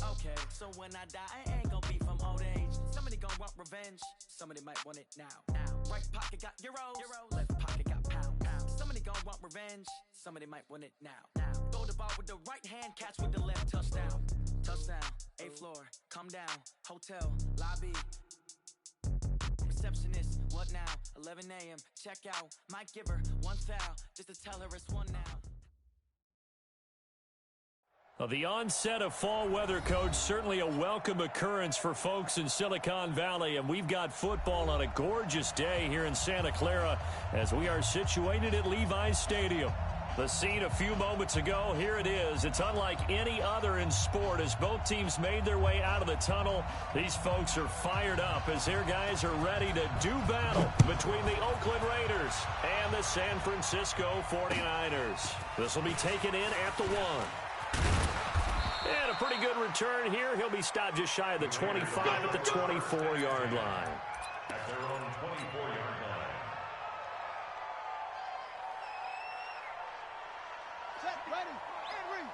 Okay, so when I die, I ain't gonna be from old age. Somebody gonna want revenge, somebody might want it now. Right pocket got euros, left pocket got pounds. Somebody gonna want revenge, somebody might want it now. Throw the ball with the right hand, catch with the left, touchdown. Touchdown, 8th floor, come down, hotel, lobby. Receptionist, what now? 11 a.m., check out. Might give her one foul, just to tell her it's one now. Well, the onset of fall weather, Coach, certainly a welcome occurrence for folks in Silicon Valley, and we've got football on a gorgeous day here in Santa Clara as we are situated at Levi's Stadium. The scene a few moments ago, here it is. It's unlike any other in sport as both teams made their way out of the tunnel. These folks are fired up as their guys are ready to do battle between the Oakland Raiders and the San Francisco 49ers. This will be taken in at the 1. And a pretty good return here. He'll be stopped just shy of the 25 at the 24-yard line. At their own 24-yard line. Check, ready, and read.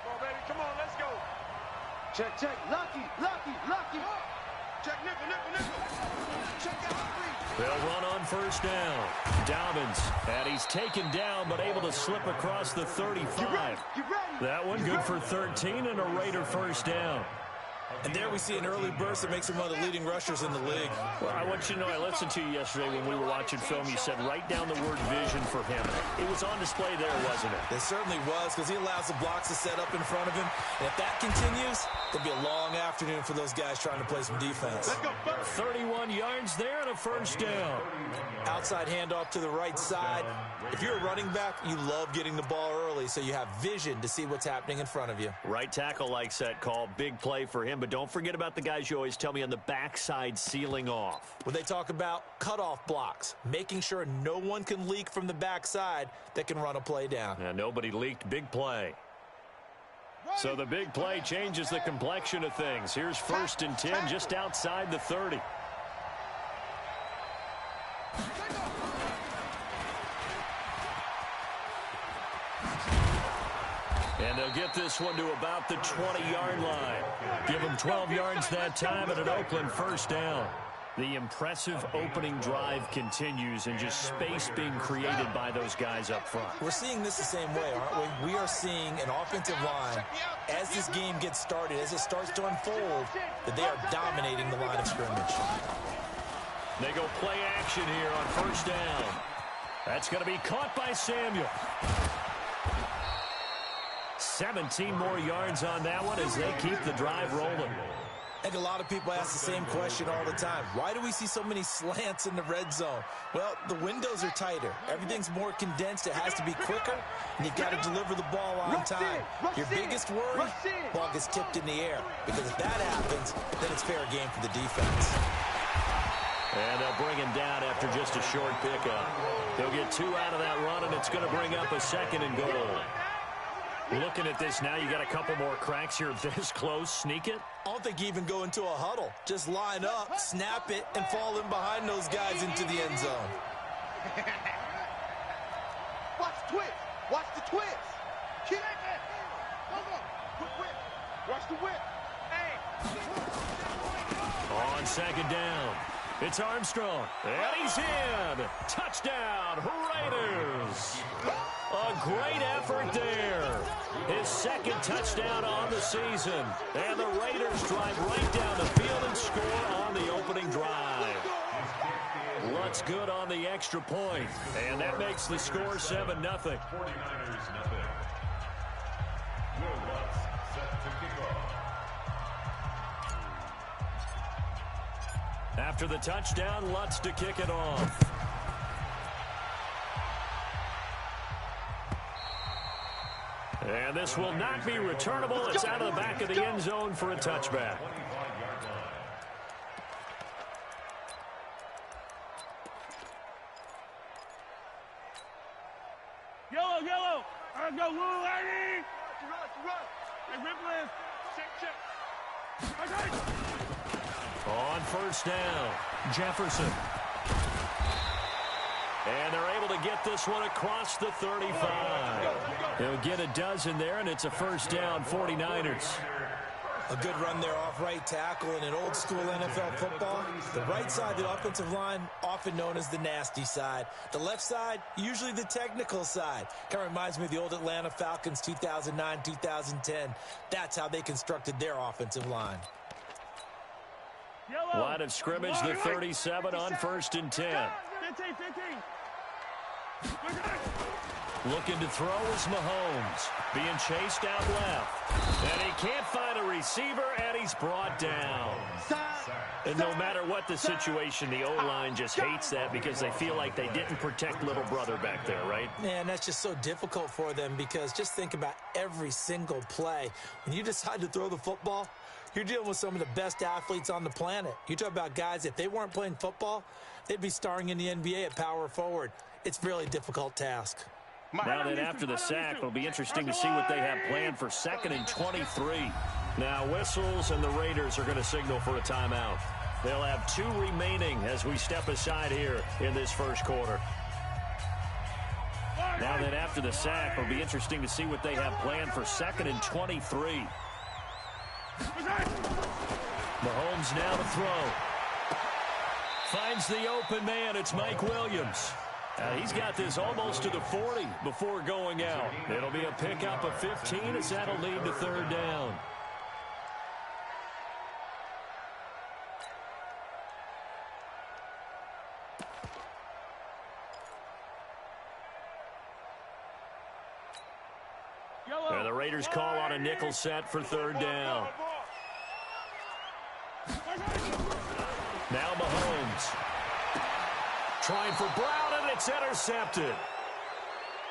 Come on, baby, come on, let's go. Check, check, lucky. Check, nickel. Check out, read. They'll run on first down. Dobbins, and he's taken down but able to slip across the 35. You ready? That one good for 13 and a Raider first down. And there we see an early burst that makes him one of the leading rushers in the league. Well, I want you to know, I listened to you yesterday when we were watching film. You said write down the word vision for him. It was on display there, wasn't it? It certainly was, because he allows the blocks to set up in front of him. And if that continues, it'll be a long afternoon for those guys trying to play some defense. 31 yards there and a first down. Outside handoff to the right side. If you're a running back, you love getting the ball early so you have vision to see what's happening in front of you. Right tackle likes that call. Big play for him, but don't forget about the guys you always tell me on the backside sealing off. When they talk about cutoff blocks, making sure no one can leak from the backside that can run a play down. And nobody leaked. Big play. So the big play changes the complexion of things. Here's 1st and 10 just outside the 30. And they'll get this one to about the 20-yard line. Give them 12 yards that time and an Oakland first down. The impressive opening drive continues and just space being created by those guys up front. We're seeing this the same way, aren't we? We are seeing an offensive line, as this game gets started, as it starts to unfold, that they are dominating the line of scrimmage. They go play action here on first down. That's going to be caught by Samuel. 17 more yards on that one as they keep the drive rolling. I think a lot of people ask the same question all the time. Why do we see so many slants in the red zone? Well, the windows are tighter. Everything's more condensed. It has to be quicker, and you've got to deliver the ball on time. Your biggest worry, ball gets tipped in the air. Because if that happens, then it's fair game for the defense. And they'll bring him down after just a short pickup. They'll get 2 out of that run, and it's going to bring up a 2nd and goal. Looking at this now, you got a couple more cracks here this close. Sneak it? I don't think you even go into a huddle. Just line up, snap it, and fall in behind those guys into the end zone. Watch the twist. Watch the twist. Keep it. Quick whip. Watch the whip. Hey. On 2nd down, it's Armstrong. And he's in. Touchdown, Raiders. A great effort there. His 2nd touchdown on the season. And the Raiders drive right down the field and score on the opening drive. Lutz good on the extra point. And that makes the score 7-0. 49ers nothing. Will Lutz set to kick off. After the touchdown, Lutz to kick it off. And this will not be returnable. It's out of the back of the end zone for a touchback. Yellow. I go, Lou, lady. Run. Hey, Ripley. Check. Okay. On first down, Jefferson. And they're able to get this one across the 35. They'll get a dozen there, and it's a first down, 49ers. A good run there off right tackle in an old-school NFL football. The right side of the offensive line, often known as the nasty side. The left side, usually the technical side. Kind of reminds me of the old Atlanta Falcons 2009, 2010. That's how they constructed their offensive line. Line of scrimmage, the 37 on 1st and 10. 15. Looking to throw is Mahomes. Being chased out left. And he can't find a receiver, and he's brought down. And no matter what the situation, the O-line just hates that because they feel like they didn't protect little brother back there, right? Man, that's just so difficult for them because just think about every single play. When you decide to throw the football, you're dealing with some of the best athletes on the planet. You talk about guys, if they weren't playing football, they'd be starring in the NBA at power forward. It's a really difficult task. Now then, after the sack, it'll be interesting to see what they have planned for 2nd and 23. Now, whistles, and the Raiders are going to signal for a timeout. They'll have 2 remaining as we step aside here in this first quarter. Now then, after the sack, it'll be interesting to see what they have planned for 2nd and 23. Mahomes now to throw. Finds the open man. It's Mike Williams. He's got this almost to the 40 before going out. It'll be a pickup of 15 as that'll lead to 3rd down. And the Raiders call on a nickel set for 3rd down. Now Mahomes. Trying for Brown, and it's intercepted.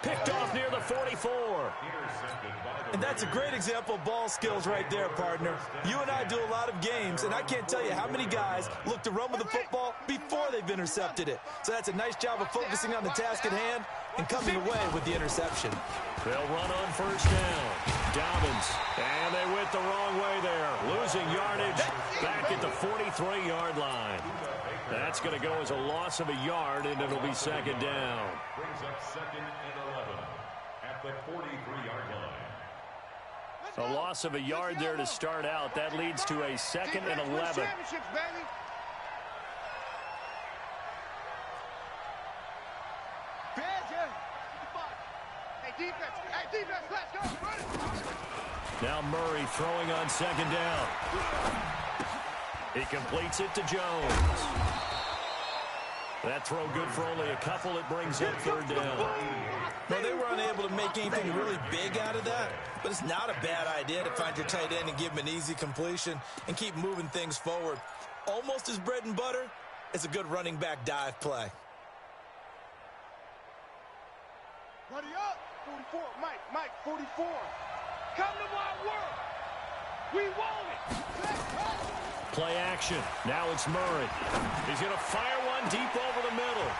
Picked off near the 44. And that's a great example of ball skills right there, partner. You and I do a lot of games, and I can't tell you how many guys look to run with the football before they've intercepted it. So that's a nice job of focusing on the task at hand and coming away with the interception. They'll run on 1st down. Dobbins, and they went the wrong way there. Losing yardage back at the 43-yard line. That's going to go as a loss of a yard, and it'll be 2nd down. Brings up 2nd and 11 at the 43-yard line. A loss of a yard there to start out. That leads to a 2nd and 11. Now Murray throwing on 2nd down. He completes it to Jones. That throw good for only a couple. It brings up 3rd down. Well, they were unable to make anything really big out of that, but it's not a bad idea to find your tight end and give him an easy completion and keep moving things forward. Almost as bread and butter as a good running back dive play. Buddy up. 44. Mike, 44. Come to my world. We want it. Play action. Now it's Murray. He's going to fire one deep over the middle.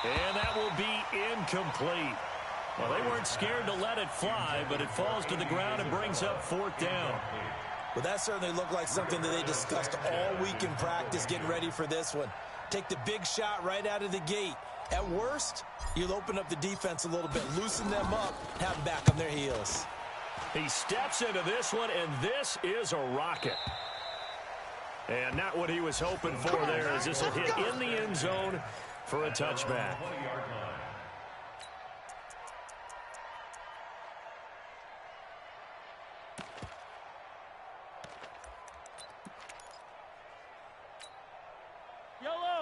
And that will be incomplete. Well, they weren't scared to let it fly, but it falls to the ground and brings up 4th down. Well, that certainly looked like something that they discussed all week in practice getting ready for this one. Take the big shot right out of the gate. At worst, you'll open up the defense a little bit, loosen them up, have them back on their heels. He steps into this one, and this is a rocket. And not what he was hoping for there, as this will hit in the end zone for a touchback.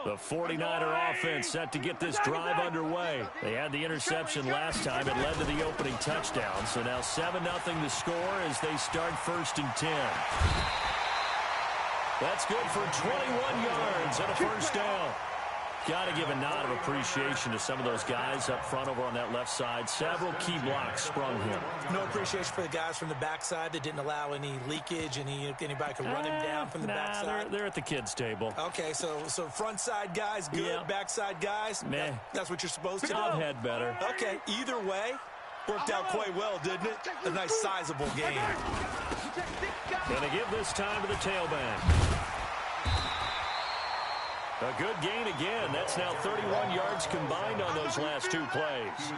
The 49er offense set to get this drive underway. They had the interception last time. It led to the opening touchdown. So now 7-0 to score as they start 1st and 10. That's good for 21 yards and a 1st down. Got to give a nod of appreciation to some of those guys up front over on that left side. Several key blocks sprung him. No appreciation for the guys from the backside that didn't allow any leakage, anybody could run him down from the backside. They're at the kids' table. Okay, so front side guys good, yeah. Backside guys, meh. That's what you're supposed to do. I've had better. Okay, either way, worked out quite well, didn't it? A nice sizable game. Going to give this time to the tailback. A good gain again. That's now 31 yards combined on those last two plays.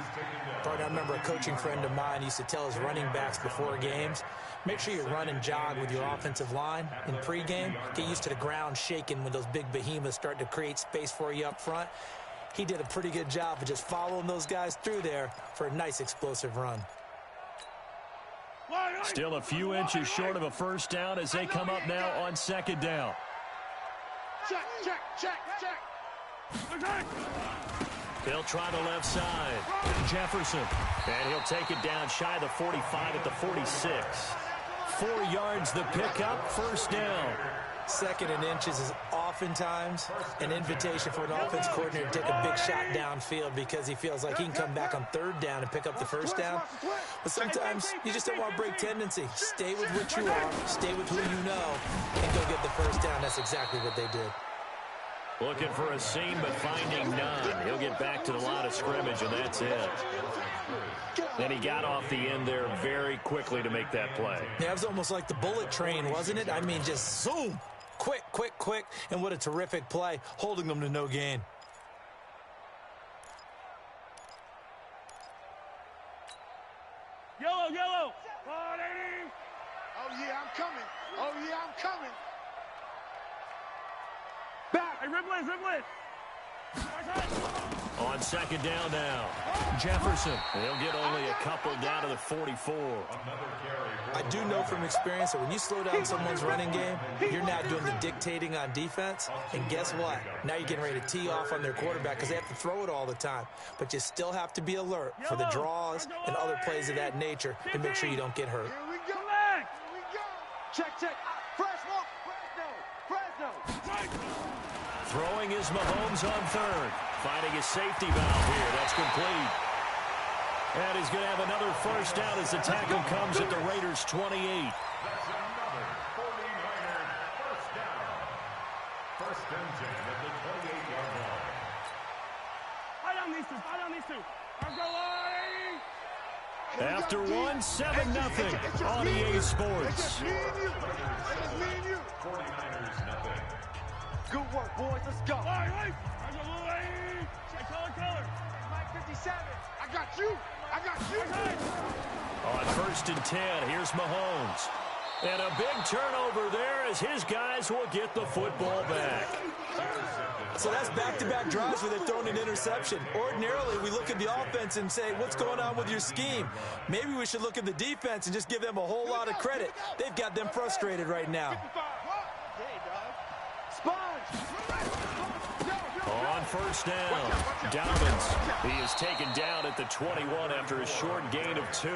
I remember a coaching friend of mine used to tell his running backs before games, make sure you run and jog with your offensive line in pregame. Get used to the ground shaking when those big behemoths start to create space for you up front. He did a pretty good job of just following those guys through there for a nice explosive run. Still a few inches short of a first down as they come up now on second down. Check, check, check, check. They'll try the left side. Jefferson. And he'll take it down shy of the 45 at the 46. 4 yards the pickup, first down. Second and inches is oftentimes an invitation for an offense coordinator to take a big shot downfield because he feels like he can come back on third down and pick up the first down. But sometimes you just don't want to break tendency. Stay with what you are, stay with who you know, and go get the first down. That's exactly what they did. Looking for a seam, but finding none. He'll get back to the line of scrimmage, and that's it. And he got off the end there very quickly to make that play. Yeah, it was almost like the bullet train, wasn't it? I mean, just zoom. Quick, quick, quick. And what a terrific play, holding them to no gain. Yellow, yellow. Oh, yeah, I'm coming. Oh, yeah, I'm coming. Back. Hey, Ripley, Ripley. On second down now, Jefferson. He'll get only a couple down to the 44. I do know from experience that when you slow down someone's running game, you're now doing the dictating on defense. And guess what? Now you're getting ready to tee off on their quarterback because they have to throw it all the time. But you still have to be alert for the draws and other plays of that nature to make sure you don't get hurt. Here we go. Here we go. Check, check. Fresno. Throwing is Mahomes on third. Finding his safety valve here. That's complete. And he's going to have another first down as the tackle comes at the Raiders' 28. That's another 49er first down. First and 10 at the 28-yard line. Fight on these two. Let's go, Larry. After one, 7-0 on EA Sports. It's just me and you. 49ers nothing. Good work, boys. Let's go. Larry. Let's go, Larry. Check color. Mike 57. I got you. On first and 10, here's Mahomes. And a big turnover there as his guys will get the football back. So that's back-to-back drives where they've thrown an interception. Ordinarily, we look at the offense and say, what's going on with your scheme? Maybe we should look at the defense and just give them a whole lot of credit. They've got them frustrated right now. On first down, Dobbins. He is taken down at the 21 after a short gain of 2.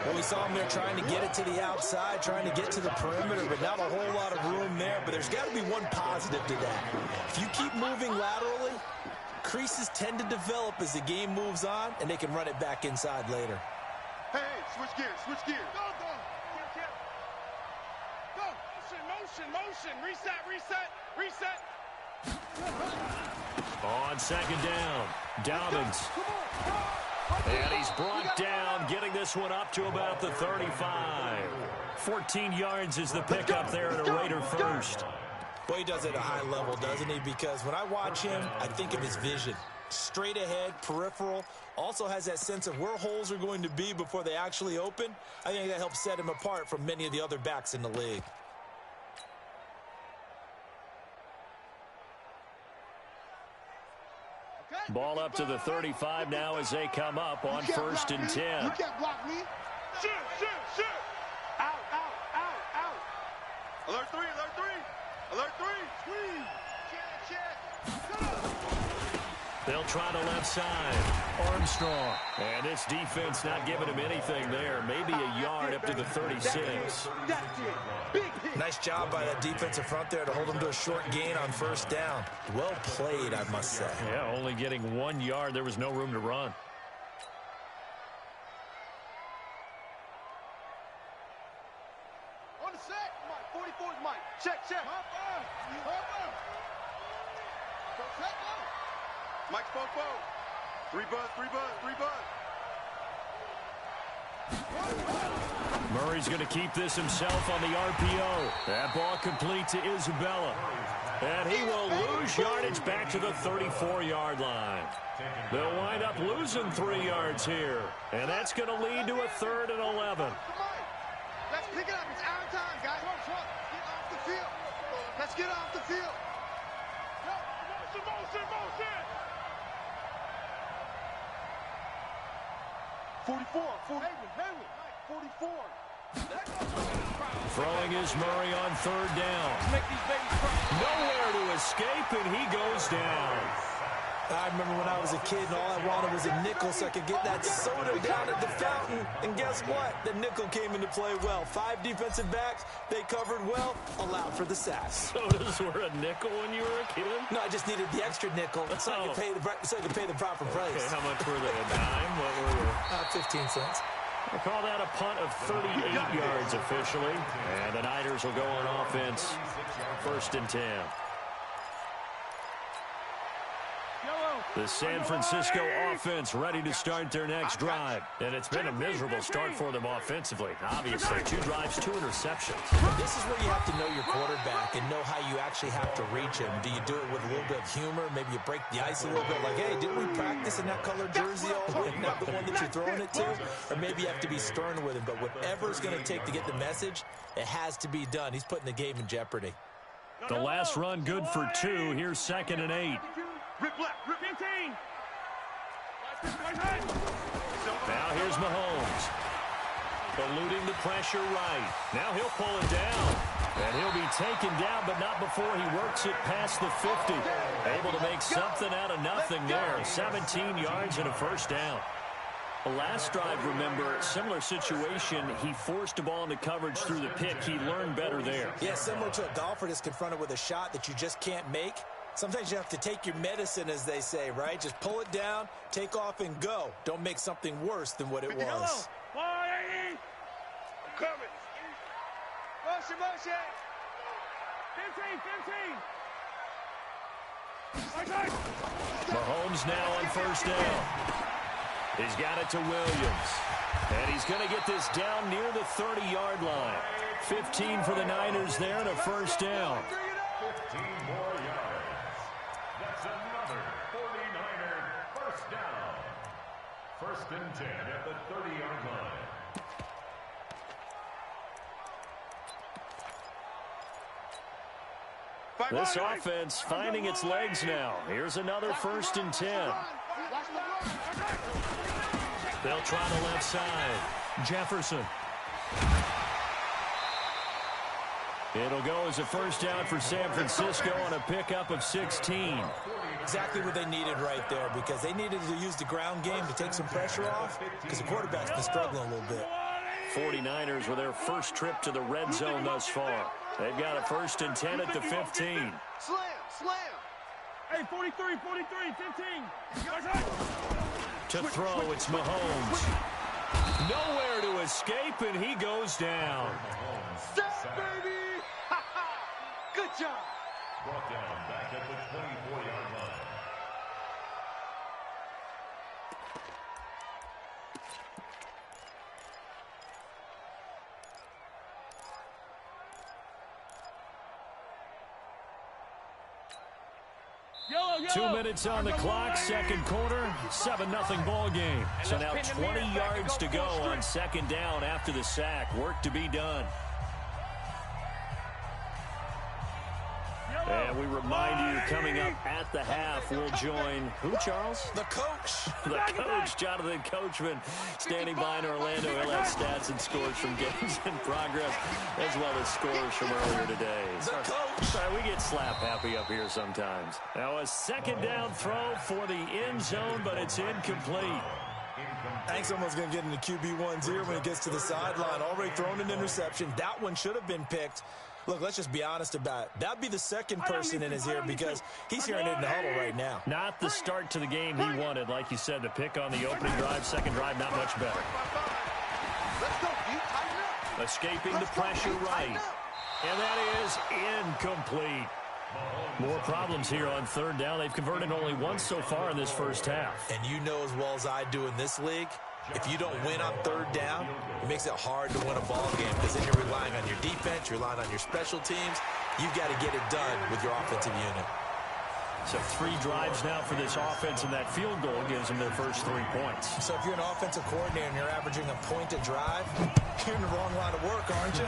Well, we saw him there trying to get it to the outside, trying to get to the perimeter, but not a whole lot of room there. But there's got to be one positive to that. If you keep moving laterally, creases tend to develop as the game moves on, and they can run it back inside later. Hey, switch gears. Go. Motion. Reset. On second down, Dobbins. And he's brought down, getting this one up to about the 35. 14 yards is the pickup there at a Raider first. Boy, he does it at a high level, doesn't he? Because when I watch him, I think of his vision. Straight ahead, peripheral, also has that sense of where holes are going to be before they actually open. I think that helps set him apart from many of the other backs in the league. Ball up to the 35 now as they come up on first and 10. You can't block me. Shoot. Out. Alert three. Squeeze. They'll try the left side. Armstrong. And this defense not giving him anything there. Maybe a yard up to the 36. That's it. Big hit. Nice job by that defensive front there to hold him to a short gain on first down. Well played, I must say. Yeah, only getting 1 yard. There was no room to run. On the set, Mike. 44's Mike. Check. Mike spoke. 3 buzz. Murray's going to keep this himself on the RPO. That ball complete to Isabella. And he will lose yardage back to the 34-yard line. They'll wind up losing 3 yards here. And that's going to lead to a 3rd and 11. Let's pick it up. It's our time, guys. Get off the field. Let's get off the field. Motion. 44. 44. Throwing is Murray on 3rd down. Nowhere to escape, and he goes down. I remember when I was a kid and all I wanted was a nickel so I could get that soda down at the fountain. And guess what? The nickel came into play well. 5 defensive backs, they covered well, allowed for the sacks. Sodas were a nickel when you were a kid? No, I just needed the extra nickel so I could pay the proper price. Okay, how much were they? A dime? What were they? 15 cents. They call that a punt of 38 yards officially. And the Niners will go on offense. 1st and 10. The San Francisco offense ready to start their next drive. And it's been a miserable start for them offensively. Obviously, 2 drives, 2 interceptions. This is where you have to know your quarterback and know how you actually have to reach him. Do you do it with a little bit of humor? Maybe you break the ice a little bit like, hey, didn't we practice in that colored jersey all week? Not the one that you're throwing it to? Or maybe you have to be stern with him. But whatever it's going to take to get the message, it has to be done. He's putting the game in jeopardy. The last run good for 2. Here's 2nd and 8. Rip left, rip 15. Now here's Mahomes. Eluding the pressure right. Now he'll pull it down. And he'll be taken down, but not before he works it past the 50. Able to make something out of nothing there. 17 yards and a 1st down. The last drive, remember, similar situation. He forced the ball into coverage through the pick. He learned better there. Yeah, similar to a golfer that's confronted with a shot that you just can't make. Sometimes you have to take your medicine, as they say, right? Just pull it down, take off, and go. Don't make something worse than what it was. I'm coming. Motion. 15. Mahomes now on 1st down. He's got it to Williams. And he's going to get this down near the 30-yard line. 15 for the Niners there and a 1st down. 15 more yards. That's another 49er 1st down. 1st and 10 at the 30-yard line. This offense finding its legs now. Here's another 1st and 10. They'll try the left side. Jefferson. It'll go as a 1st down for San Francisco on a pickup of 16. Exactly what they needed right there, because they needed to use the ground game to take some pressure off, because the quarterback's been struggling a little bit. 49ers with their first trip to the red zone thus far. They've got a 1st and 10 at the 15. Slam. Hey, 43, 15. To throw, it's Mahomes. Nowhere to escape, and he goes down. Stop, baby! Good job. Brought down back at the 24-yard line. Yellow. 2 minutes on the clock, 2nd quarter, 7-0 ball game. So now 20 yards to go on 2nd down after the sack. Work to be done. And we remind you, coming up at the half, we'll join, who, Charles? The coach. The coach, Jonathan Coachman, standing by in Orlando. He'll have stats and scores from games in progress, as well as scores from earlier today. The coach. Sorry, we get slap happy up here sometimes. Now a 2nd down throw for the end zone, but it's incomplete. I think someone's going to get into QB1's ear when it gets to the sideline. Already thrown an interception. That one should have been picked. Look, let's just be honest about it. That'd be the 2nd person in his ear, because he's hearing it in the huddle right now. Not the start to the game he wanted. Like you said, the pick on the opening drive, 2nd drive, not much better. Let's go, dude. Tighten up. Escaping the pressure right. And that is incomplete. More problems here on 3rd down. They've converted only once so far in this first half. And you know as well as I do in this league, if you don't win on 3rd down, it makes it hard to win a ball game, because then you're relying on your defense, you're relying on your special teams. you've got to get it done with your offensive unit. So 3 drives now for this offense, and that field goal gives them their first 3 points. So if you're an offensive coordinator and you're averaging a point a drive, you're in the wrong line of work, aren't you?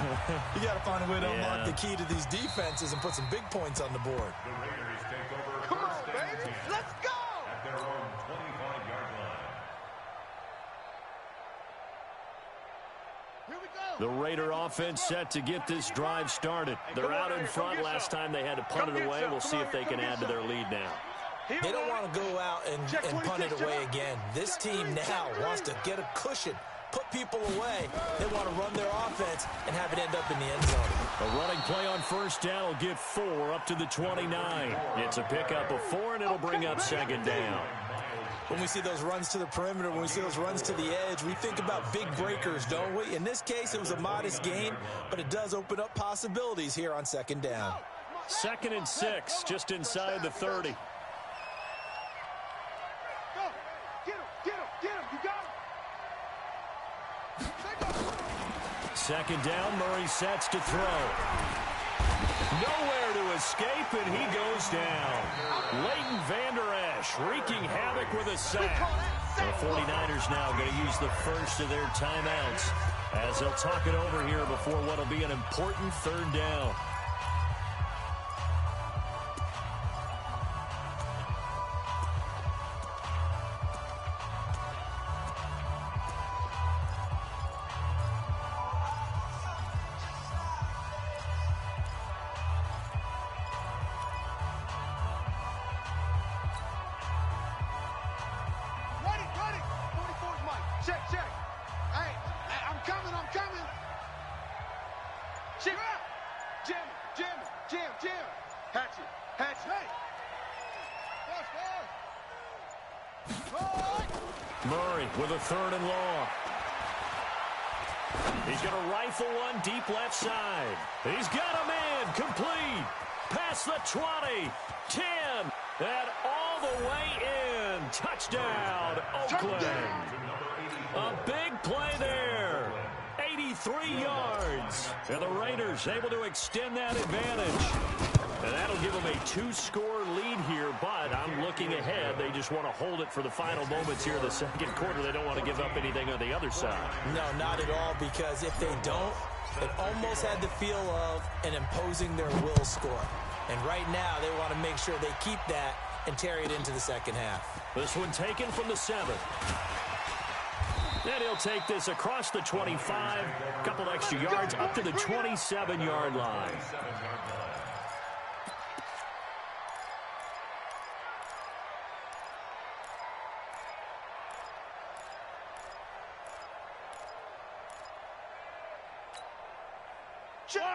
You got to find a way to unlock the key to these defenses and put some big points on the board. The Raiders take over. Come on, baby. Let's go. At their own 25-yard line. Here we go. The Raider offense set to get this drive started. They're out in front. Last time they had to punt it away. We'll see if they can add to their lead now. They don't want to go out and punt it away again. This team now wants to get a cushion, put people away. They want to run their offense and have it end up in the end zone. A running play on first down will get 4 up to the 29. It's a pickup of 4, and it'll bring up second down. When we see those runs to the perimeter, when we see those runs to the edge, we think about big breakers, don't we? In this case, it was a modest gain, but it does open up possibilities here on second down. 2nd and 6, just inside the 30. Go. Get him. You got him. Second down, Murray sets to throw. Nowhere to escape, and he goes down. Leighton Vander Esch wreaking havoc with a sack. The 49ers now going to use the first of their timeouts as they'll talk it over here before what will be an important 3rd down. Murray with a 3rd and long. He's going to rifle one deep left side. He's got a man complete. Past the 20, 10, and all the way in. Touchdown, Oakland. A big play there. 83 yards. And the Raiders able to extend that advantage. And that'll give them a 2-score lead here, but I'm looking ahead. They just want to hold it for the final moments here in the second quarter. They don't want to give up anything on the other side. No, not at all, because if they don't, it almost had the feel of an imposing their will score. And right now, they want to make sure they keep that and carry it into the second half. This one taken from the 7. Then he'll take this across the 25, a couple extra yards up to the 27-yard line.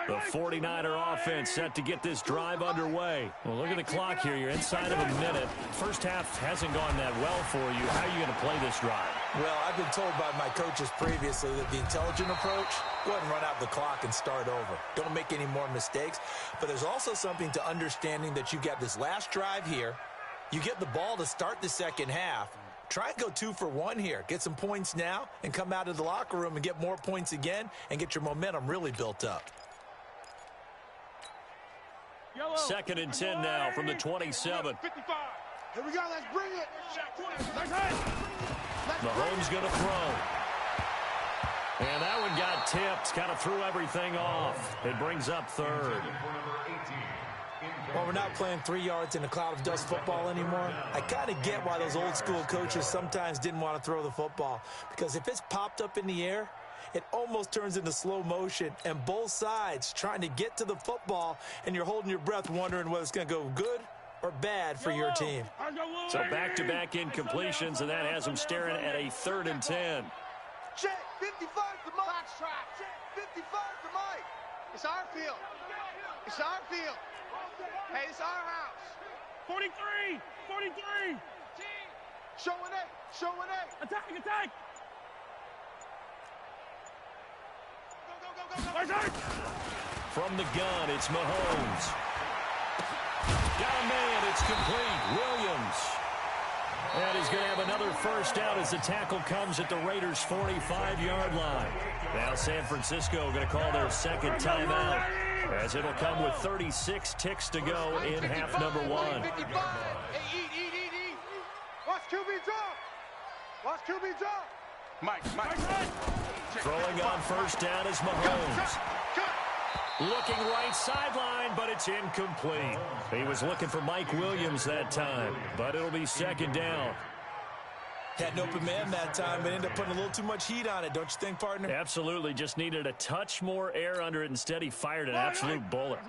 The 49er offense set to get this drive underway. Well, look at the clock here. You're inside of a minute. First half hasn't gone that well for you. How are you going to play this drive? Well, I've been told by my coaches previously that the intelligent approach, go ahead and run out the clock and start over. Don't make any more mistakes. But there's also something to understanding that you've got this last drive here. You get the ball to start the second half. Try and go 2 for 1 here. Get some points now and come out of the locker room and get more points again and get your momentum really built up. 2nd and 10 now from the 27. 55. Here we go. Let's bring it. Mahomes going to throw. And that one got tipped. Kind of threw everything off. It brings up 3rd. Well, we're not playing 3 yards in a cloud of dust football anymore. I kind of get why those old school coaches sometimes didn't want to throw the football. Because if it's popped up in the air, it almost turns into slow motion, and both sides trying to get to the football, and you're holding your breath wondering whether it's going to go good or bad for your team. So back-to-back incompletions, and that has them staring at a 3rd and 10. Check, 55 to Mike. Check, 55 to Mike. It's our field. It's our field. Hey, it's our house. 43. Showing A. Attack. From the gun, it's Mahomes. Got a man, it's complete. Williams. And he's going to have another first down as the tackle comes at the Raiders' 45-yard line. Now San Francisco going to call their second timeout. as it'll come with 36 ticks to go in half number 1. 55. Hey, eat. Watch QB drop. Watch QB drop. Mike. Throwing on first down is Mahomes. Looking right sideline, but it's incomplete. He was looking for Mike Williams that time, but it'll be second down. Had an open man that time, but ended up putting a little too much heat on it, don't you think, partner? Absolutely. Just needed a touch more air under it. Instead, he fired an absolute bullet.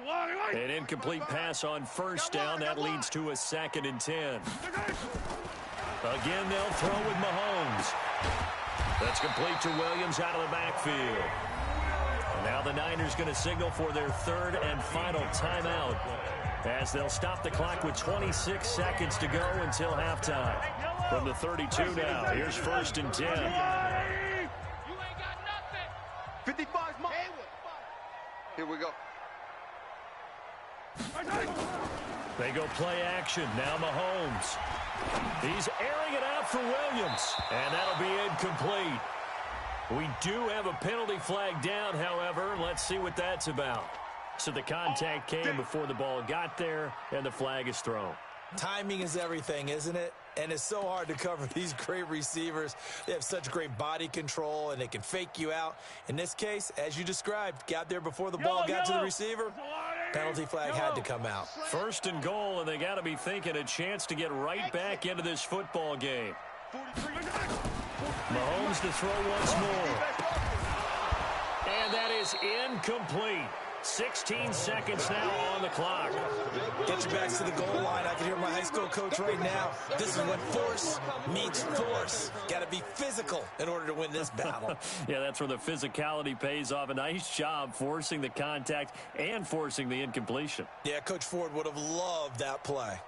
An incomplete pass on first down. That leads to a 2nd and 10. Again, they'll throw with Mahomes. That's complete to Williams out of the backfield. Now the Niners going to signal for their 3rd and final timeout as they'll stop the clock with 26 seconds to go until halftime. From the 32 now, here's 1st and 10. You ain't got nothing. 55's mine. Here we go. They go play action. Now Mahomes. He's airing it out for Williams, and that'll be incomplete. We do have a penalty flag down, however. Let's see what that's about. So the contact came before the ball got there, and the flag is thrown. Timing is everything, isn't it? And it's so hard to cover these great receivers. They have such great body control, and they can fake you out. In this case, as you described, got there before the ball got to the receiver. Penalty flag had to come out. 1st and goal, and they got to be thinking a chance to get right back into this football game. Mahomes to throw once more. And that is incomplete. 16 seconds now on the clock. Get your backs to the goal line. I can hear my high school coach right now. This is when force meets force. Got to be physical in order to win this battle. Yeah, that's where the physicality pays off. A nice job forcing the contact and forcing the incompletion. Yeah, Coach Ford would have loved that play.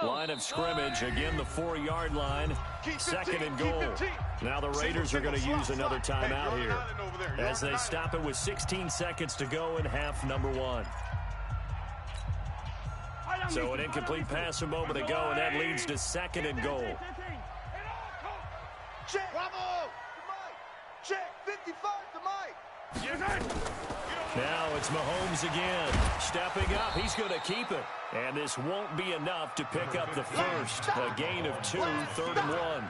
Line of scrimmage, again the 4-yard line, 2nd and goal. Now the Raiders are going to use another timeout here as they stop it with 16 seconds to go in half number 1. So an incomplete pass a moment ago, and that leads to 2nd and goal. Check. Bravo. Check. 55 to Mike. Now it's Mahomes again. Stepping up, he's going to keep it. And this won't be enough to pick up the first. A gain of 2, 3rd and 1.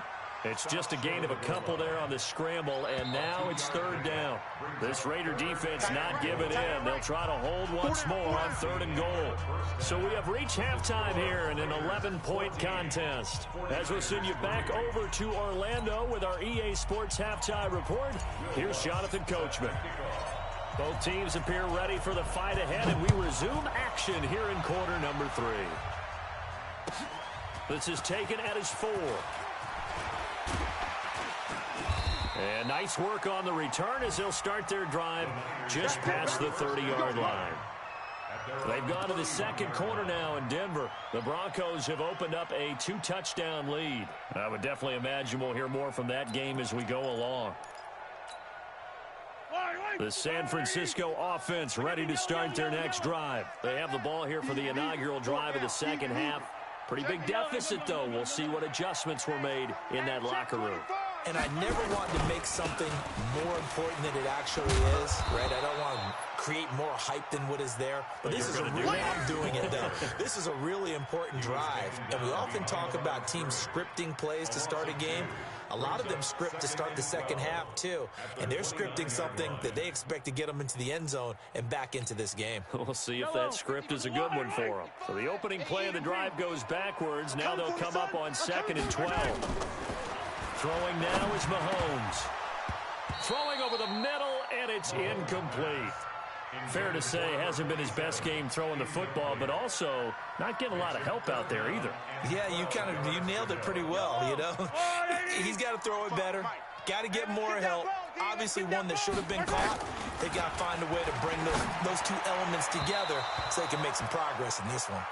It's just a gain of a couple there on the scramble, and now it's 3rd down. This Raider defense not giving in. They'll try to hold once more on 3rd and goal. So we have reached halftime here in an 11-point contest. As we'll send you back over to Orlando with our EA Sports Halftime Report, here's Jonathan Coachman. Both teams appear ready for the fight ahead, and we resume action here in quarter number 3. This is taken at his 4. And nice work on the return as they'll start their drive just past the 30-yard line. They've gone to the 2nd quarter now in Denver. The Broncos have opened up a 2-touchdown lead. I would definitely imagine we'll hear more from that game as we go along. The San Francisco offense ready to start their next drive. They have the ball here for the inaugural drive of the 2nd half. Pretty big deficit, though. We'll see what adjustments were made in that locker room. And I never want to make something more important than it actually is, right? I don't want to create more hype than what is there. But this is a really, I'm doing it, though. This is a really important drive. And we often talk about teams scripting plays to start a game. A lot of them script to start the 2nd half, too. And they're scripting something that they expect to get them into the end zone and back into this game. We'll see if that script is a good one for them. So the opening play of the drive goes backwards. Now they'll come up on 2nd and 12. Throwing now is Mahomes. Throwing over the middle, and it's incomplete. Fair to say, hasn't been his best game throwing the football, but also not getting a lot of help out there either. Yeah, you nailed it pretty well, you know. He's got to throw it better. Got to get more help. Obviously one that should have been caught. They got to find a way to bring those two elements together so they can make some progress in this one.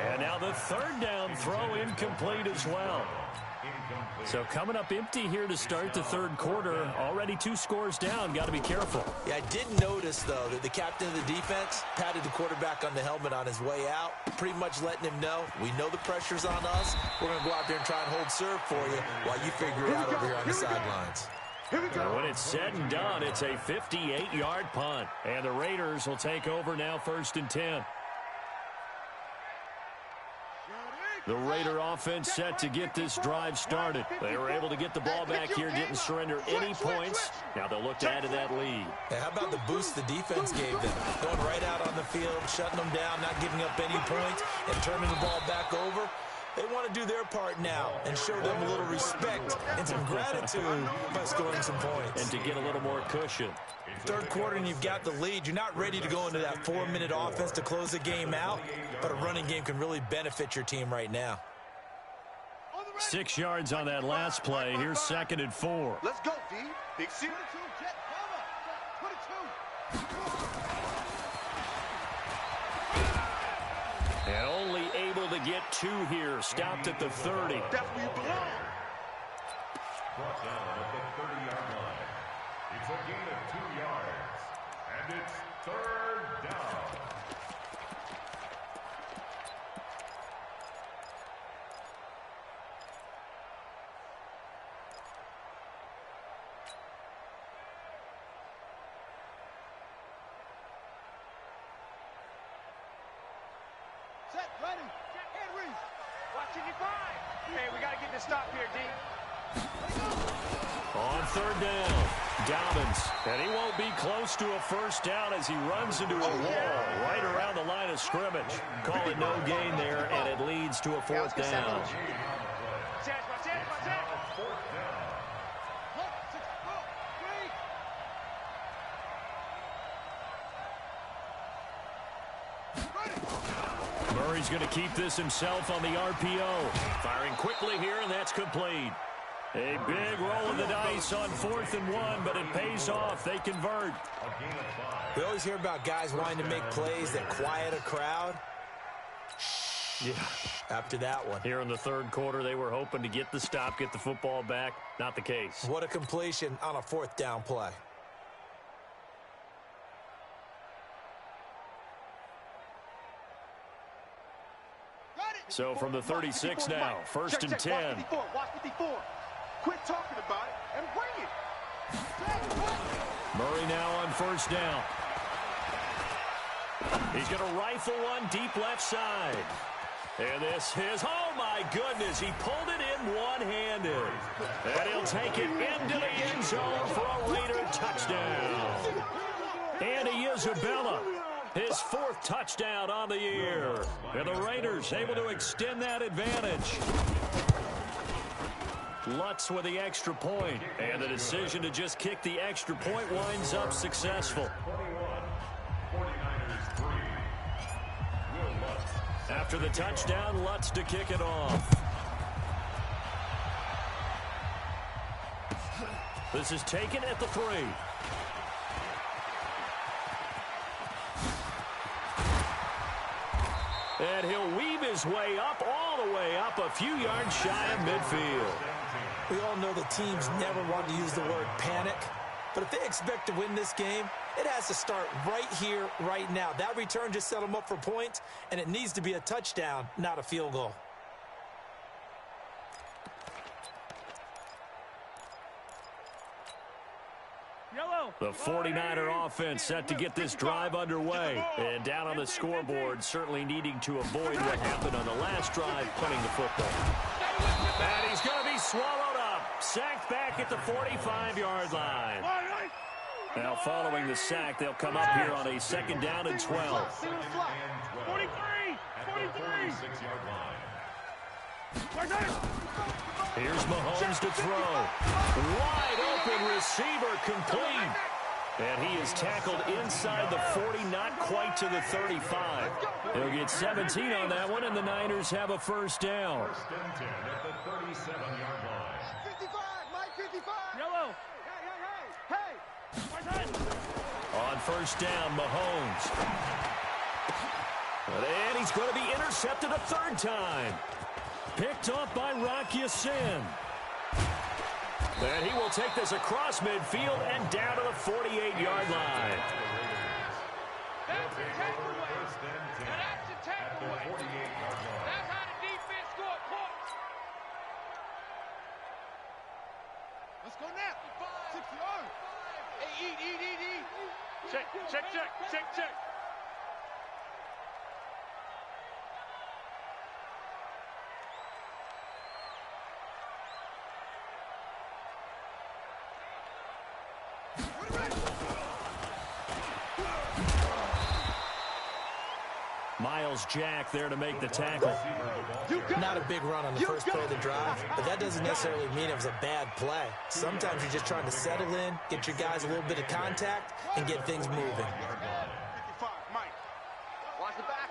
And now the 3rd down throw incomplete as well. So coming up empty here to start the third quarter. Already 2 scores down. Got to be careful. Yeah, I did notice, though, that the captain of the defense patted the quarterback on the helmet on his way out, pretty much letting him know, we know the pressure's on us. We're going to go out there and try and hold serve for you while you figure it out over here on the sidelines. When it's said and done, it's a 58-yard punt. And the Raiders will take over now, 1st and 10. The Raider offense set to get this drive started. They were able to get the ball back here, didn't surrender any points. Now they'll look to add to that lead. Hey, how about the boost the defense gave them? Going right out on the field, shutting them down, not giving up any points, and turning the ball back over. They want to do their part now and show them a little respect and some gratitude by scoring some points. And to get a little more cushion. Third quarter and you've got the lead. You're not ready to go into that 4-minute offense to close the game out, but a running game can really benefit your team right now. 6 yards on that last play. Here's 2nd and 4. Let's go, D. Big C. And only able to get 2 here. Stopped at the 30. That's where you belong. Brought down at the 30-yard line. It's a gain of 2 yards. And it's 3rd down. Set, ready. Henry. Watching you 5. Hey, we got to get this stop here, D. On 3rd down, Dobbins. And he won't be close to a 1st down as he runs into a wall right around the line of scrimmage. Call it no gain there, and it leads to a 4th down. Murray's going to keep this himself on the RPO. Firing quickly here, and that's complete. A big roll of the dice on 4th and 1, but it pays off. They convert. We always hear about guys wanting to make plays that quiet a crowd. Yeah. After that one. Here in the 3rd quarter, they were hoping to get the stop, get the football back. Not the case. What a completion on a 4th down play. So from the 36 now, 1st and 10. Watch 54. Quit talking about it and bring it. Murray now on 1st down. He's going to rifle one deep left side. And this is, oh my goodness, he pulled it in one-handed. And he'll take it into the end zone for a Raider touchdown. Andy Isabella, his 4th touchdown on the year. And the Raiders able to extend that advantage. Lutz with the extra point, and the decision to just kick the extra point winds up successful. After the touchdown, Lutz to kick it off. This is taken at the 3. And he'll weave his way up, all the way up, a few yards shy of midfield. We all know the teams never want to use the word panic, but if they expect to win this game, it has to start right here, right now. That return just set them up for points, and it needs to be a touchdown, not a field goal. The 49er offense set to get this drive underway. And down on the scoreboard, certainly needing to avoid what happened on the last drive, punting the football. And he's going to be swallowed up. Sacked back at the 45-yard line. Now following the sack, they'll come up here on a 2nd down and 12. 43! 43! Here's Mahomes to throw. Wide open receiver complete. And he is tackled inside the 40, not quite to the 35. He'll get 17 on that one, and the Niners have a 1st down. 1st and 10 at the 37-yard line. 55, Mike 55. Yellow. Hey. On 1st down, Mahomes. And he's going to be intercepted a 3rd time. Picked off by Rocky Sin. And he will take this across midfield and down to the 48-yard line. That's a takeaway. Now that's a takeaway. That's how the defense scored points. Let's go now. 6 yards. Hey, eat. Check. Miles Jack there to make the tackle. Not a big run on the first play of the drive, but that doesn't necessarily mean it was a bad play. Sometimes you're just trying to settle in, get your guys a little bit of contact, and get things moving. 55, Mike. Watch the back.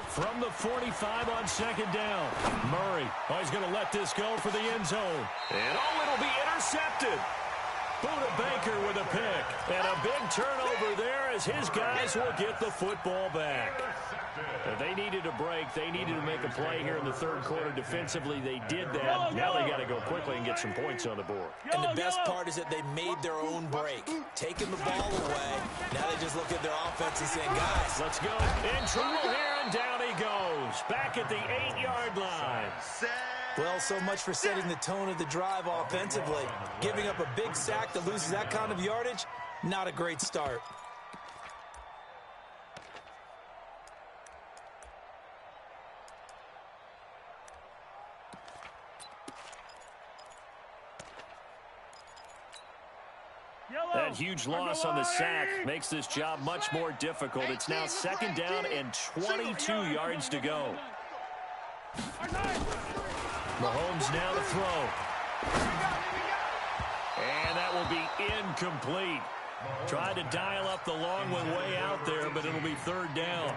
From the 45 on second down. Murray, he's going to let this go for the end zone. And it'll be intercepted. Buda Baker with a pick. And a big turnover there as his guys will get the football back. They needed a break. They needed to make a play here in the third quarter. Defensively, they did that. Now they got to go quickly and get some points on the board. And the best part is that they made their own break, taking the ball away. Now they just look at their offense and saying, guys, let's go. In trouble here, and down he goes. Back at the 8-yard line. Well, so much for setting the tone of the drive offensively. Giving up a big sack that loses that kind of yardage, not a great start. That huge loss on the sack makes this job much more difficult. It's now second down and 22 yards to go. Mahomes now to throw. And that will be incomplete. Tried to dial up the long one way out there, but it'll be third down.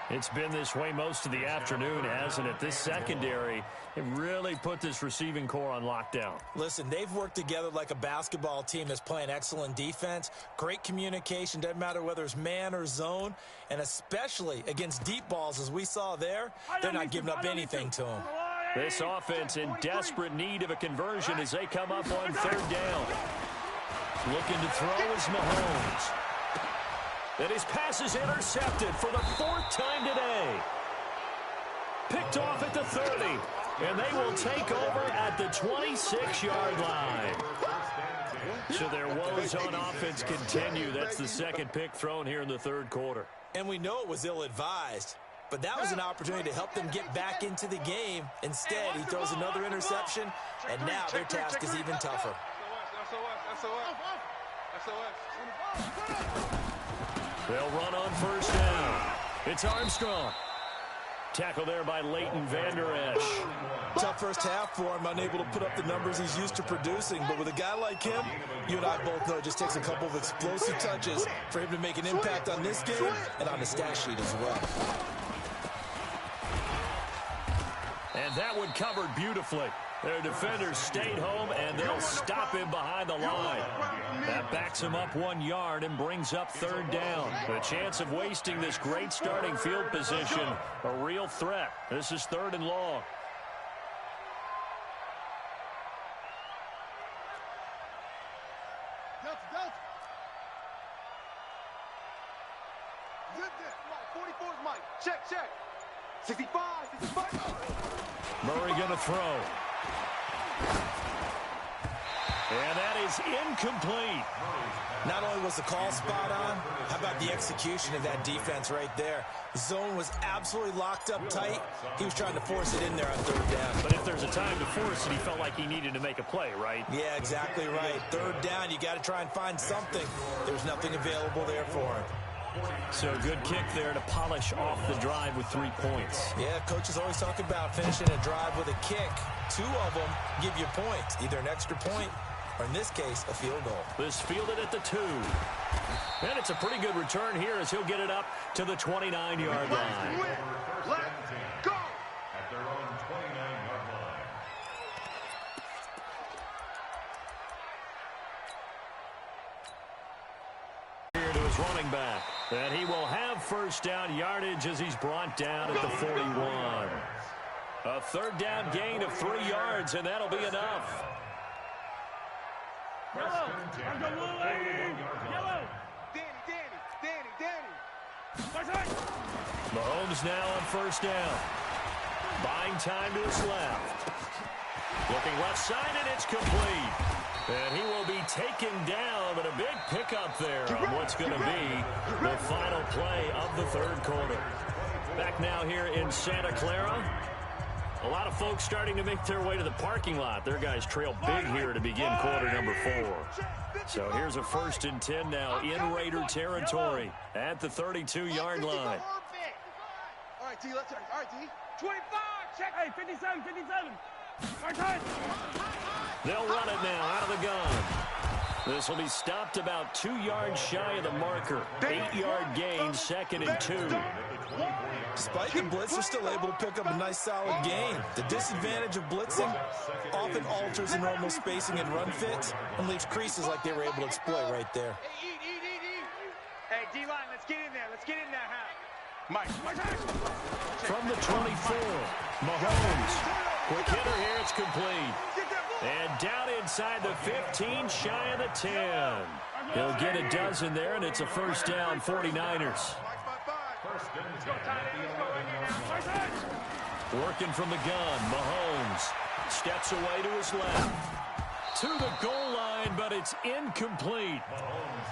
It's been this way most of the afternoon, hasn't it? This secondary, it really put this receiving core on lockdown. Listen, they've worked together like a basketball team that's playing excellent defense. Great communication, doesn't matter whether it's man or zone. And especially against deep balls, as we saw there, they're not giving up anything to them. This offense in desperate need of a conversion as they come up on third down. Looking to throw is Mahomes. And his pass is intercepted for the fourth time today. Picked off at the 30. And they will take over at the 26-yard line. So their woes on offense continue. That's the second pick thrown here in the third quarter. And we know it was ill-advised. But that was an opportunity to help them get back into the game. Instead, he throws another interception, and now their task is even tougher. They'll run on first down. It's Armstrong. Tackle there by Leighton Vander Esch. Tough first half for him, unable to put up the numbers he's used to producing. But with a guy like him, you and I both know it just takes a couple of explosive touches for him to make an impact on this game and on the stat sheet as well. And that one covered beautifully. Their defenders stayed home, and they'll stop him behind the line. That backs him up 1 yard and brings up third down. The chance of wasting this great starting field position, a real threat. This is third and long. Delta. 44 is Mike. Check. 65. Murray going to throw. And that is incomplete. Not only was the call spot on, how about the execution of that defense right there? The zone was absolutely locked up tight. He was trying to force it in there on third down. But if there's a time to force it, he felt like he needed to make a play, right? Yeah, exactly right. Third down, you got to try and find something. There's nothing available there for him. So good kick there to polish off the drive with 3 points. Yeah, coaches always talk about finishing a drive with a kick. 2 of them give you points, either an extra point or, in this case, a field goal. This fielded at the 2. And it's a pretty good return here as he'll get it up to the 29-yard line. Let's go! At their own 29-yard line. Here to his running back. And he will have of first down yardage as he's brought down at the 41. A third down gain of 3 yards, and that'll be enough. Yellow. Yellow. Danny. Mahomes now on first down. Buying time to his left. Looking left side, and it's complete. And he will be taken down, but a big pickup there on what's going to be the final play of the third quarter. Back now here in Santa Clara. A lot of folks starting to make their way to the parking lot. Their guys trail big here to begin quarter number 4. So here's a 1st and 10 now in Raider territory at the 32-yard line. All right, D, let's turn. All right, D. 25, check. Hey, 57. Our time. They'll run it now out of the gun. This will be stopped about 2 yards shy of the marker. 8-yard gain, 2nd and 2. Despite the blitz, they're still able to pick up a nice solid gain. The disadvantage of blitzing often alters the normal spacing and run fits and leaves creases like they were able to exploit right there. Hey, D-line, let's get in there. Let's get in there, huh? Mike. From the 24, Mahomes. Quick hitter here, it's complete. And down inside the 15, shy of the 10. He'll get a dozen there, and it's a first down, 49ers. Working from the gun, Mahomes steps away to his left. To the goal line, but it's incomplete.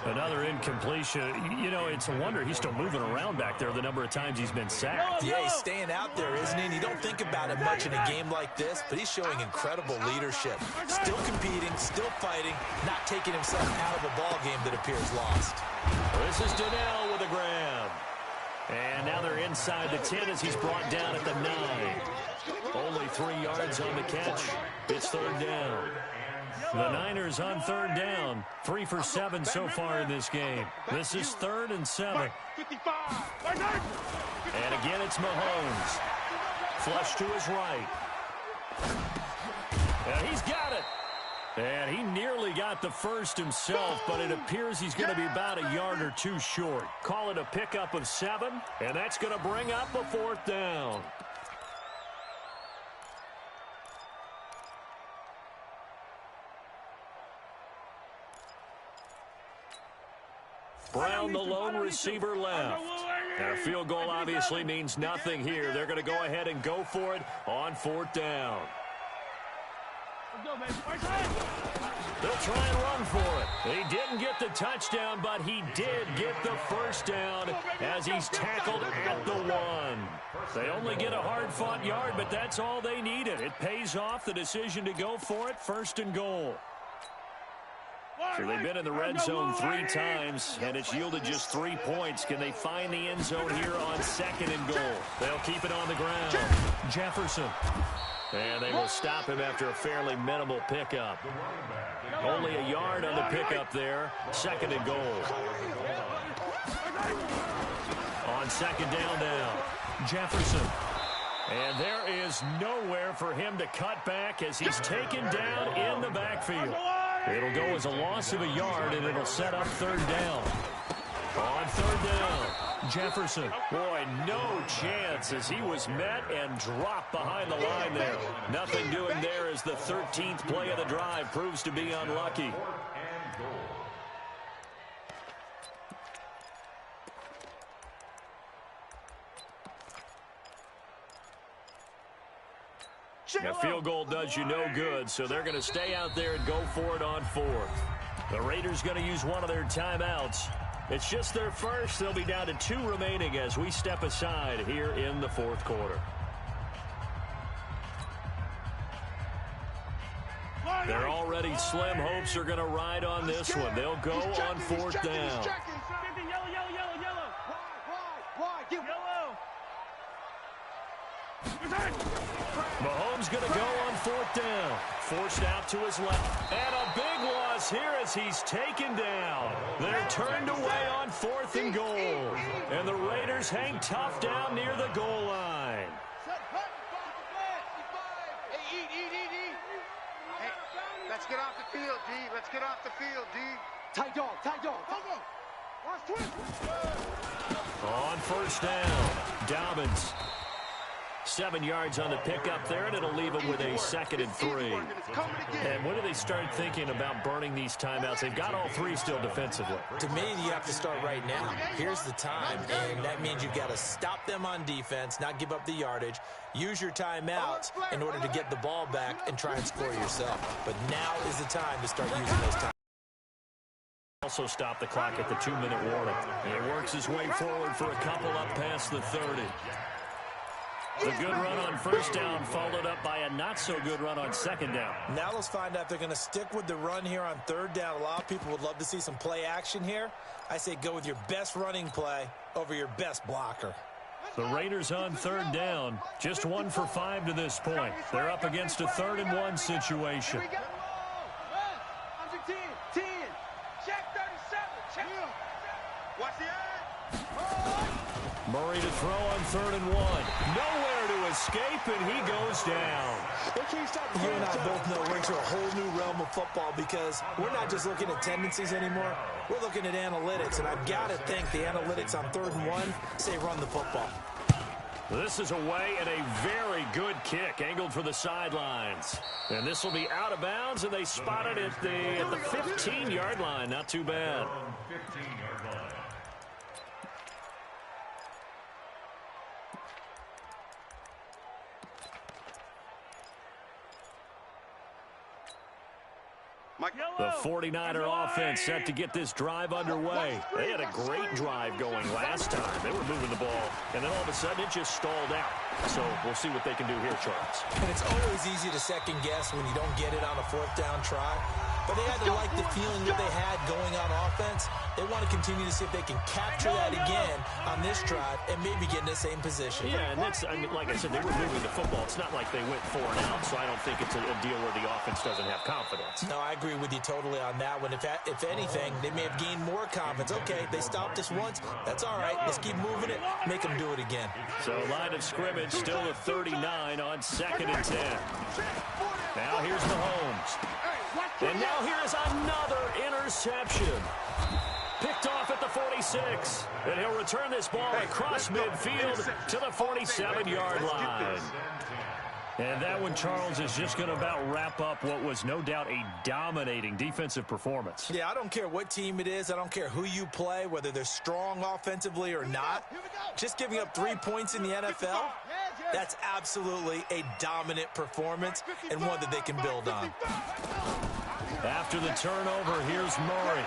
Another incompletion. You know, it's a wonder he's still moving around back there the number of times he's been sacked. Yeah, he's staying out there, isn't he? And you don't think about it much in a game like this, but he's showing incredible leadership. Still competing, still fighting, not taking himself out of a ball game that appears lost. This is Donnell with a grab. And now they're inside the 10 as he's brought down at the 9. Only 3 yards on the catch. It's third down. The Niners on third down. 3 for 7 so far in this game. This is 3rd and 7. And again, it's Mahomes. Flush to his right. And he's got it. And he nearly got the first himself, but it appears he's going to be about a yard or 2 short. Call it a pickup of 7, and that's going to bring up a 4th down. Brown, the lone receiver, left. And a field goal obviously means nothing here. They're going to go ahead and go for it on 4th down. They'll try and run for it. He didn't get the touchdown, but he did get the first down as he's tackled at the 1. They only get a hard-fought yard, but that's all they needed. It pays off the decision to go for it, 1st and goal. So they've been in the red zone 3 times, and it's yielded just 3 points. Can they find the end zone here on 2nd and goal? They'll keep it on the ground. Jefferson. And they will stop him after a fairly minimal pickup. Only a yard on the pickup there. 2nd and goal. On 2nd down now, Jefferson. And there is nowhere for him to cut back as he's taken down in the backfield. It'll go as a loss of a yard, and it'll set up 3rd down. On 3rd down, Jefferson. Boy, no chance as he was met and dropped behind the line there. Nothing doing there as the 13th play of the drive proves to be unlucky. A field goal does you no good, so they're going to stay out there and go for it on 4th. The Raiders going to use one of their timeouts. It's just their first. They'll be down to 2 remaining as we step aside here in the 4th quarter. Their already slim hopes are going to ride on this one. They'll go on 4th down. Mahomes going to go on 4th down. Forced out to his left. And a big loss here as he's taken down. They're turned away on 4th and goal. And the Raiders hang tough down near the goal line. Hey, let's get off the field, D. Let's get off the field, D. Tight dog. Watch twist. On first down. Dobbins. 7 yards on the pickup there, and it'll leave them with a 2nd and 3. And when do they start thinking about burning these timeouts? They've got all 3 still defensively. To me, you have to start right now. Here's the time, and that means you've got to stop them on defense, not give up the yardage, use your timeouts in order to get the ball back and try and score yourself. But now is the time to start using those timeouts. Also stop the clock at the 2-minute warning. And he works his way forward for a couple up past the 30. The good run on first down followed up by a not-so-good run on 2nd down. Now let's find out if they're going to stick with the run here on 3rd down. A lot of people would love to see some play action here. I say go with your best running play over your best blocker. The Raiders on 3rd down, just 1 for 5 to this point. They're up against a 3rd and 1 situation. Murray to throw on 3rd and 1. Nowhere to escape, and he goes down. You and I both know we're into a whole new realm of football because we're not just looking at tendencies anymore. We're looking at analytics, and I've got to think the analytics on 3rd and 1 say run the football. This is away and a very good kick angled for the sidelines. And this will be out of bounds, and they spot it at the 15-yard line. Not too bad. 15-yard line. The 49er offense set to get this drive underway. They had a great drive going last time. They were moving the ball, and then all of a sudden it just stalled out. So we'll see what they can do here, Charles. And it's always easy to second guess when you don't get it on a 4th down try. But they had to like the feeling that they had going on offense. They want to continue to see if they can capture that again on this drive and maybe get in the same position. Yeah, and that's, I mean, like I said, they were moving the football. It's not like they went 4 and out, so I don't think it's a deal where the offense doesn't have confidence. No, I agree with you totally on that one. If anything, they may have gained more confidence. Okay, they stopped us once. That's all right. Let's keep moving it. Make them do it again. So line of scrimmage still a 39 on 2nd and 10. Now here's Mahomes. And now here's another interception. Picked off at the 46. And he'll return this ball across midfield to the 47-yard line. And that one, Charles, is just going to about wrap up what was no doubt a dominating defensive performance. Yeah, I don't care what team it is. I don't care who you play, whether they're strong offensively or not. Just giving up 3 points in the NFL, that's absolutely a dominant performance and one that they can build on. After the turnover, here's Murray.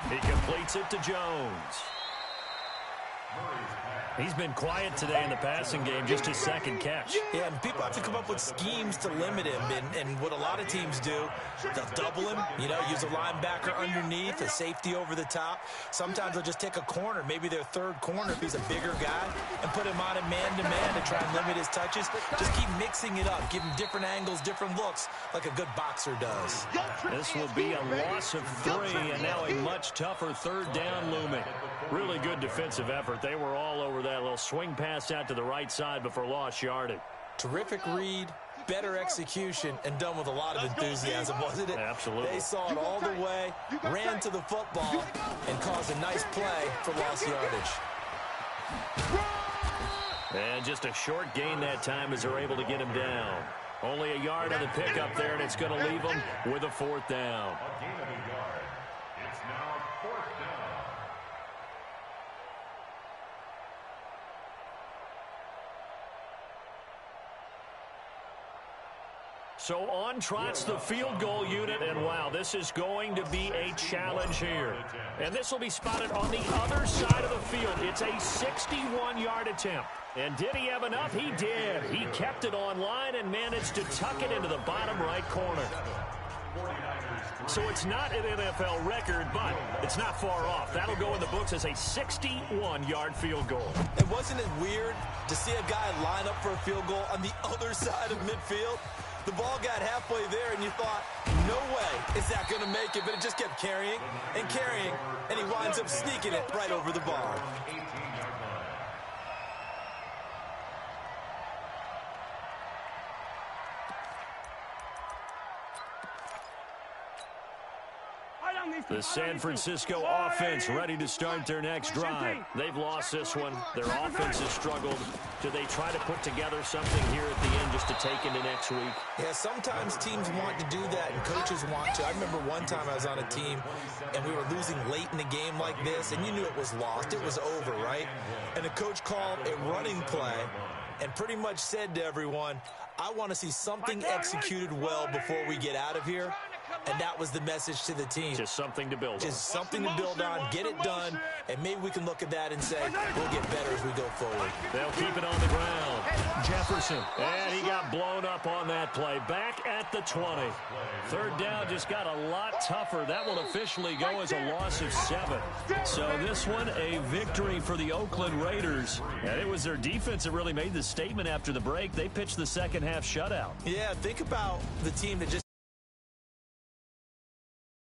He completes it to Jones. He's been quiet today in the passing game, just his 2nd catch. Yeah, and people have to come up with schemes to limit him, and what a lot of teams do, they'll double him, use a linebacker underneath, a safety over the top. Sometimes they'll just take a corner, maybe their 3rd corner if he's a bigger guy, and put him on a man-to-man to try and limit his touches. Just keep mixing it up, give him different angles, different looks, like a good boxer does. This will be a loss of 3, and now a much tougher 3rd down looming. Really good defensive effort. They were all over that little swing pass out to the right side before lost yardage. Terrific read, better execution, and done with a lot of enthusiasm, wasn't it? Absolutely. They saw it all the way, ran to the football, and caused a nice play for lost yardage. And just a short gain that time as they're able to get him down. Only a yard on the pickup there, and it's going to leave them with a 4th down. A gain of a yard. It's now 4th down. So on trots the field goal unit, and wow, this is going to be a challenge here. And this will be spotted on the other side of the field. It's a 61-yard attempt. And did he have enough? He did. He kept it on line and managed to tuck it into the bottom right corner. So it's not an NFL record, but it's not far off. That'll go in the books as a 61-yard field goal. And wasn't it weird to see a guy line up for a field goal on the other side of midfield? The ball got halfway there, and you thought, no way is that going to make it, but it just kept carrying, and he winds up sneaking it right over the bar. Right on the The San Francisco offense ready to start their next drive. They've lost this one. Their offense has struggled. Do they try to put together something here at the end just to take into next week? Yeah, sometimes teams want to do that and coaches want to. I remember one time I was on a team and we were losing late in a game like this, and you knew it was lost. It was over, right? And the coach called a running play and pretty much said to everyone, I want to see something executed well before we get out of here. And that was the message to the team. Just something to build on. Just something to build on, get it done, and maybe we can look at that and say, we'll get better as we go forward. They'll keep it on the ground. Jefferson. And he got blown up on that play. Back at the 20. Third down just got a lot tougher. That will officially go as a loss of 7. So this one, a victory for the Oakland Raiders. And it was their defense that really made the statement after the break. They pitched the second half shutout. Yeah, think about the team that just